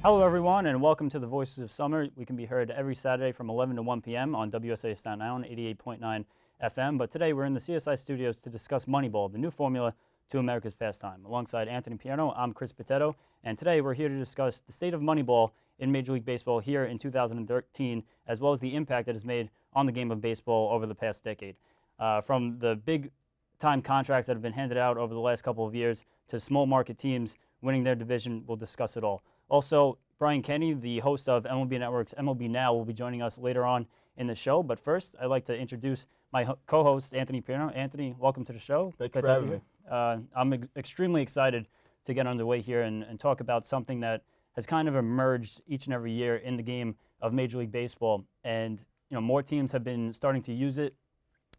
Hello, everyone, and welcome to the Voices of Summer. We can be heard every Saturday from 11 to 1 p.m. on WSA Staten Island, 88.9 FM. But today we're in the CSI studios to discuss Moneyball, the new formula to America's pastime. Alongside Anthony Pierno, I'm Chris Potato, and today we're here to discuss the state of Moneyball in Major League Baseball here in 2013, as well as the impact it has made on the game of baseball over the past decade. From the big-time contracts that have been handed out over the last couple of years to small market teams winning their division, we'll discuss it all. Also, Brian Kenny, the host of MLB Network's MLB Now, will be joining us later on in the show. But first, I'd like to introduce my co-host, Anthony Pierno. Anthony, welcome to the show. Thanks for having me. I'm extremely excited to get underway here and talk about something that has kind of emerged each and every year in the game of Major League Baseball. And more teams have been starting to use it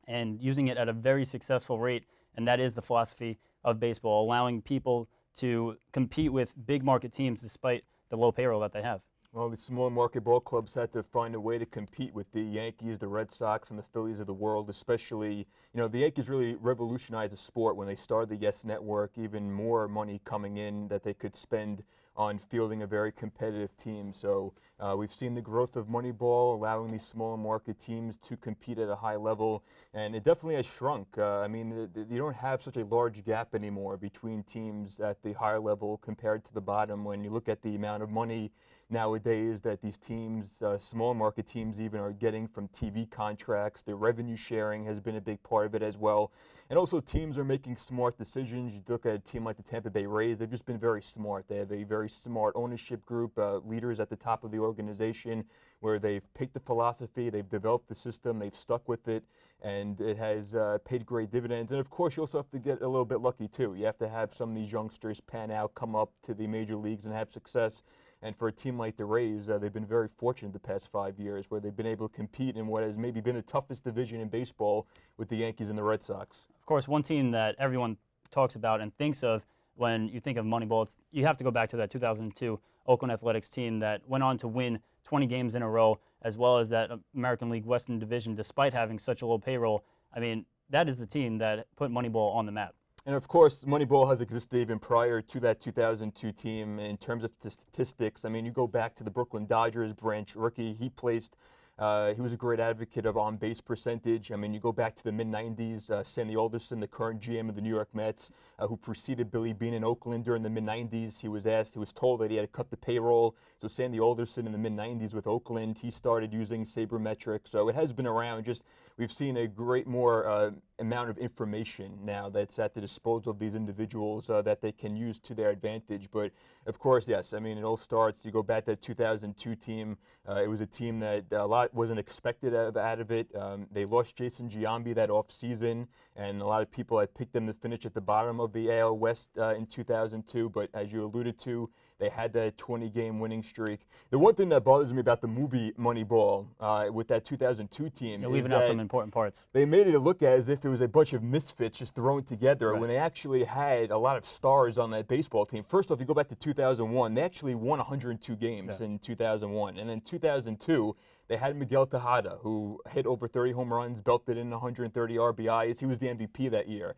and using it at a very successful rate, and that is the philosophy of baseball, allowing people to compete with big market teams despite the low payroll that they have. Well, the small market ball clubs had to find a way to compete with the Yankees, the Red Sox, and the Phillies of the world, especially, the Yankees really revolutionized the sport when they started the Yes Network, even more money coming in that they could spend on fielding a very competitive team. So we've seen the growth of Moneyball, allowing these smaller market teams to compete at a high level, and it definitely has shrunk. You don't have such a large gap anymore between teams at the higher level compared to the bottom. When you look at the amount of money nowadays that these teams, small market teams even, are getting from TV contracts, the revenue sharing has been a big part of it as well. And also teams are making smart decisions. You look at a team like the Tampa Bay Rays, they've just been very smart. They have a very smart ownership group, leaders at the top of the organization, where they've picked the philosophy, they've developed the system, they've stuck with it, and it has paid great dividends. And of course, you also have to get a little bit lucky too. You have to have some of these youngsters pan out, come up to the major leagues and have success. And for a team like the Rays, they've been very fortunate the past 5 years, where they've been able to compete in what has maybe been the toughest division in baseball with the Yankees and the Red Sox. Of course, one team that everyone talks about and thinks of when you think of Moneyball, you have to go back to that 2002 Oakland Athletics team that went on to win 20 games in a row, as well as that American League Western Division, despite having such a low payroll. I mean, that is the team that put Moneyball on the map. And of course, Moneyball has existed even prior to that 2002 team in terms of statistics. I mean, you go back to the Brooklyn Dodgers, Branch Rickey, he was a great advocate of on-base percentage. I mean, you go back to the mid-'90s, Sandy Alderson, the current GM of the New York Mets, who preceded Billy Beane in Oakland during the mid-'90s. He was told that he had to cut the payroll. So Sandy Alderson in the mid-'90s with Oakland, he started using sabermetrics. So it has been around. Just we've seen a great more amount of information now that's at the disposal of these individuals that they can use to their advantage. But of course, yes, I mean, it all starts, you go back to that 2002 team. It was a team that a lot wasn't expected out of it. They lost Jason Giambi that offseason, and a lot of people had picked them to finish at the bottom of the AL West in 2002. But as you alluded to, they had that 20-game winning streak. The one thing that bothers me about the movie Moneyball with that 2002 team You're leaving out some important parts. They made it look as if it was a bunch of misfits just thrown together, when they actually had a lot of stars on that baseball team. First off, you go back to 2001, they actually won 102 games in 2001. And in 2002, they had Miguel Tejada, who hit over 30 home runs, belted in 130 RBIs. He was the MVP that year.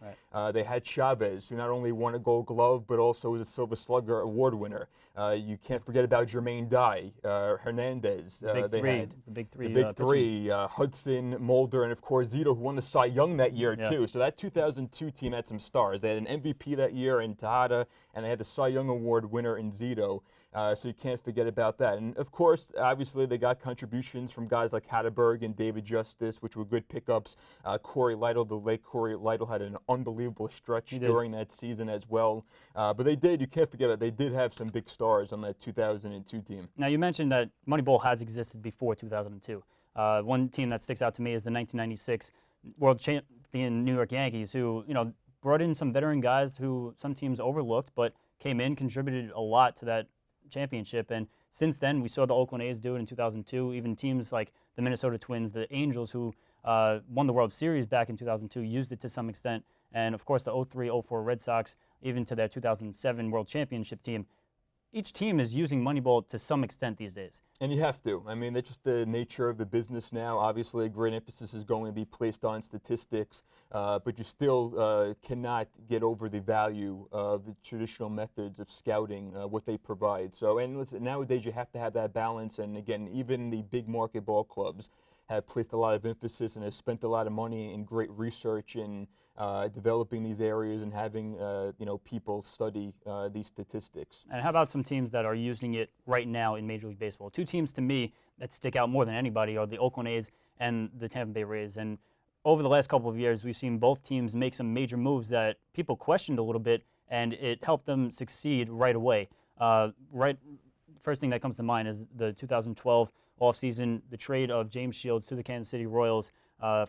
They had Chavez, who not only won a Gold Glove, but also was a Silver Slugger award winner. You can't forget about Jermaine Dye, Hernandez. The big three, Hudson, Mulder, and of course Zito, who won the Cy Young that year too. So that 2002 team had some stars. They had an MVP that year in Tejada, and they had the Cy Young Award winner in Zito. So you can't forget about that. And of course, obviously, they got contributions from guys like Hatterberg and David Justice, which were good pickups. Corey Lytle, the late Corey Lytle, had an unbelievable stretch during that season as well. But they did, you can't forget it, they did have some big stars on that 2002 team. Now, you mentioned that Moneyball has existed before 2002. One team that sticks out to me is the 1996 World Champion New York Yankees, who brought in some veteran guys who some teams overlooked, but came in, contributed a lot to that championship. And since then, we saw the Oakland A's do it in 2002. Even teams like the Minnesota Twins, the Angels, who won the World Series back in 2002, used it to some extent. And of course, the 03-04 Red Sox, even to their 2007 World Championship team. each team is using Moneyball to some extent these days. And you have to. I mean, that's just the nature of the business now. Obviously, a great emphasis is going to be placed on statistics, but you still cannot get over the value of the traditional methods of scouting, what they provide. So, and listen, nowadays you have to have that balance. And again, even the big market ball clubs have placed a lot of emphasis and have spent a lot of money in great research in developing these areas and having people study these statistics. And how about some teams that are using it right now in Major League Baseball? Two teams to me that stick out more than anybody are the Oakland A's and the Tampa Bay Rays. And over the last couple of years, we've seen both teams make some major moves that people questioned a little bit, and it helped them succeed right away. First thing that comes to mind is the 2012 offseason, the trade of James Shields to the Kansas City Royals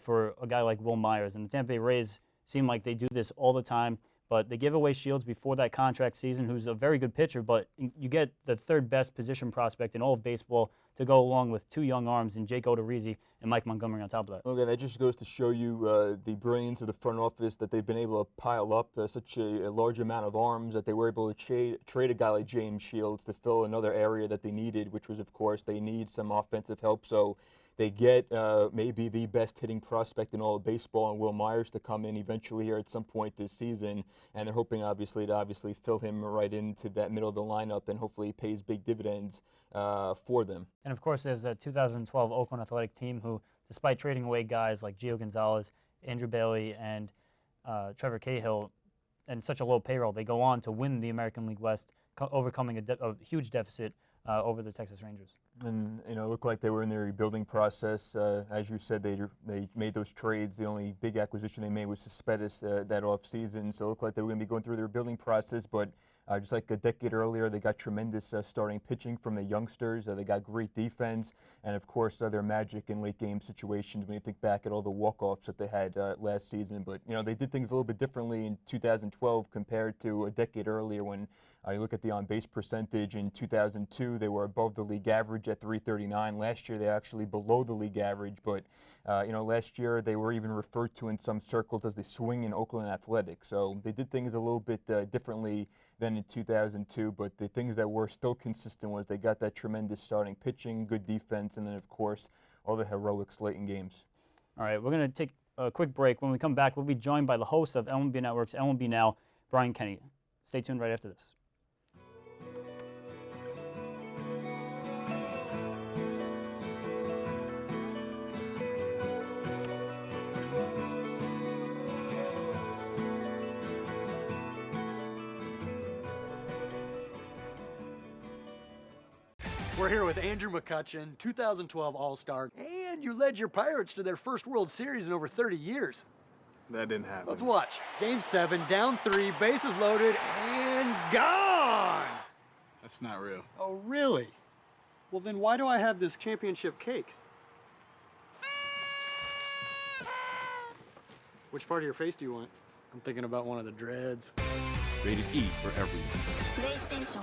for a guy like Will Myers. And the Tampa Bay Rays seem like they do this all the time, but they give away Shields before that contract season, who's a very good pitcher, but you get the third best position prospect in all of baseball to go along with two young arms in Jake Odorizzi and Mike Montgomery on top of that. Okay, that just goes to show you the brilliance of the front office, that they've been able to pile up such a large amount of arms, that they were able to trade a guy like James Shields to fill another area that they needed, which was, of course, they need some offensive help. So they get maybe the best hitting prospect in all of baseball, and Will Myers to come in eventually here at some point this season, and they're hoping to fill him right into that middle of the lineup, and hopefully he pays big dividends for them. And of course, there's that 2012 Oakland Athletic team who, despite trading away guys like Gio Gonzalez, Andrew Bailey, and Trevor Cahill, and such a low payroll, they go on to win the American League West, overcoming a huge deficit over the Texas Rangers. And it looked like they were in their rebuilding process. As you said, they made those trades. The only big acquisition they made was Cespedes that offseason. So it looked like they were going to be going through the rebuilding process. But just like a decade earlier, they got tremendous starting pitching from the youngsters. They got great defense, and of course their magic in late game situations. When you think back at all the walk-offs that they had last season, but they did things a little bit differently in 2012 compared to a decade earlier. When you look at the on-base percentage in 2002, they were above the league average at .339. Last year, they actually below the league average. But last year they were even referred to in some circles as the swinging Oakland Athletic. So they did things a little bit differently than in 2002. But the things that were still consistent was they got that tremendous starting pitching, good defense, and then of course all the heroics late in games. All right, we're going to take a quick break. When we come back, we'll be joined by the host of MLB Network's MLB Now, Brian Kenny. Stay tuned right after this. We're here with Andrew McCutchen, 2012 All-Star, and you led your Pirates to their first World Series in over 30 years. That didn't happen. Let's watch. Game 7, down 3, bases loaded, and gone! That's not real. Oh, really? Well, then why do I have this championship cake? Which part of your face do you want? I'm thinking about one of the dreads. Rated E for everyone. PlayStation